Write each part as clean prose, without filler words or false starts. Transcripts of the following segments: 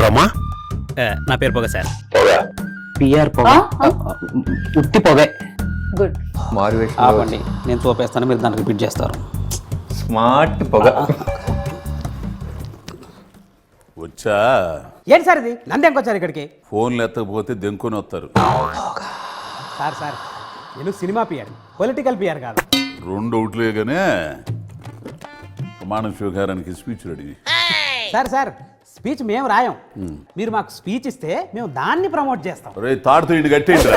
పేరేంటమ్మా? నా పేరు పొగ సార్. పిఆర్ పొగ, ఉత్తి పొగ. గుడ్. ఆపండి, నేను తోపేస్తాను, మీరు దాన్ని రిపీట్ చేస్తారు. స్మార్ట్ పొగ. వచ్చా? ఏంటి సార్ ఇది? నందేంకి వచ్చారు ఇక్కడికి? ఫోన్లు ఎత్తకపోతే దెంకొని వస్తారు. సార్ నేను సినిమా పిఆర్, పొలిటికల్ పిఆర్ కాదు. 2 అవుట్లేగానే ప్రమాణ స్వీకారానికి స్పీచ్ రెడీ. సార్ స్పీచ్ మేము రాయం, మీరు మాకు స్పీచ్ ఇస్తే మేము దాన్ని ప్రమోట్ చేస్తాం. రే తాడుతో ఇంటి కట్టేయండి.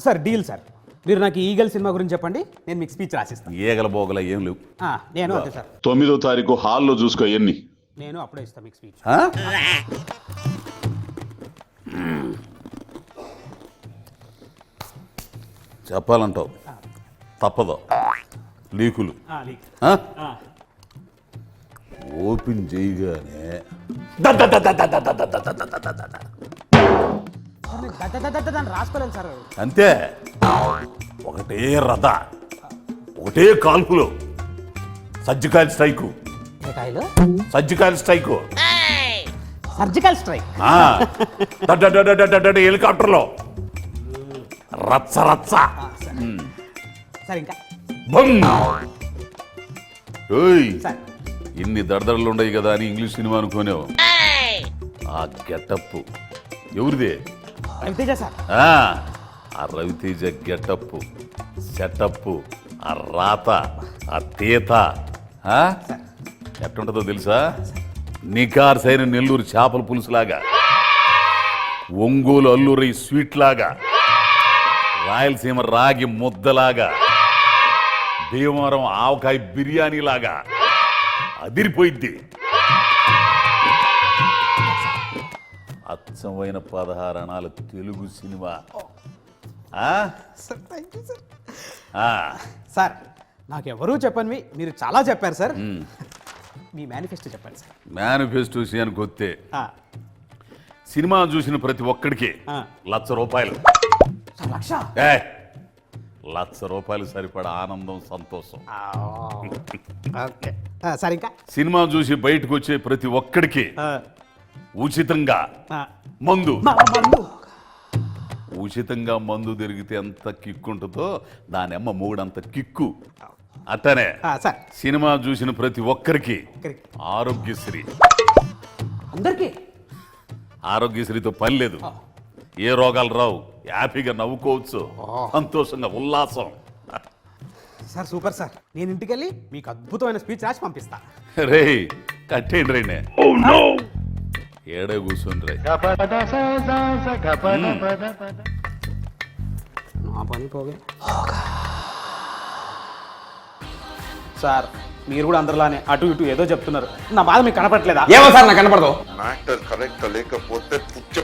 సార్ డీల్ సార్, మీరు నాకు ఈగల్ సినిమా గురించి చెప్పండి, నేను మీకు స్పీచ్ రాసిస్తాను. ఈగల బోగల ఏం లేవు. నేను అంతే సార్. 9వ తారీఖు హాల్లో చూసుకో. ఎన్ని? నేను అప్పుడే ఇస్తాను మీకు స్పీచ్. చెప్పాలంటావు, తప్పదు. లీకులు ఓపెన్ చేయగానే రాసుకోలేదు సార్. అంతే, ఒకటే రథ, ఒకటే కాల్పులు. Surgical strike, surgical strike, surgical strike, హెలికాప్టర్లో రచ్చ రచ్చ. సార్ ఇంకా ఇన్ని దడదడలు ఉండయి కదా అని ఇంగ్లీష్ సినిమా అనుకోనేవు. ఆ గెటప్ ఎవరిదే? రవితేజ సార్. ఆ రవితేజ గెటప్, సెటప్, ఆ రాత, ఆ తీత ఎట్టుంటుందో తెలుసా? నికార్సైన నెల్లూరు చేపల పులుసులాగా, ఒంగోలు అల్లూరి స్వీట్ లాగా, రాయలసీమ రాగి ముద్దలాగా, భీమవరం ఆవకాయ బిర్యానీ లాగా అదిరిపోయిద్ది. అచ్చమైన 16 అణాల తెలుగు సినిమా. సార్ నాకెవరూ చెప్పనివి మీరు చాలా చెప్పారు సార్. మీ మేనిఫెస్టో చెప్పండి సార్. మేనిఫెస్టో విషయానికి వస్తే సినిమా చూసిన ప్రతి ఒక్కడికి ₹1,00,000. ₹1,00,000 సరిపడా ఆనందం, సంతోషం. సార్ ఇంకా సినిమా చూసి బయటకు వచ్చే ప్రతి ఒక్కడికి ఉచితంగా మందు. ఉచితంగా మందు దొరికితే ఎంత కిక్కు ఉంటుందో దాని అమ్మ మూడంత కిక్కు. అట్టనే సినిమా చూసిన ప్రతి ఒక్కరికి ఆరోగ్యశ్రీ. అందరికి ఆరోగ్యశ్రీతో పని లేదు, ఏ రోగాలు రావు, హ్యాపీగా నవ్వుకోవచ్చు, సంతోషంగా, ఉల్లాసం. సార్ సూపర్ సార్, నేను ఇంటికి వెళ్ళి మీకు అద్భుతమైన స్పీచ్ రాసి పంపిస్తా. రే కట్టేయండి రైనే, ఏడే కూర్చోండి రై. నా పని పోగే. సార్ మీరు కూడా అందరిలానే అటు ఇటు ఏదో చెప్తున్నారు, నా బాధ మీకు కనపడట్లేదా? ఏమో సార్ నాకు కనపడదు. మ్యాటర్ కరెక్ట్ లేకపోతే పుచ్చ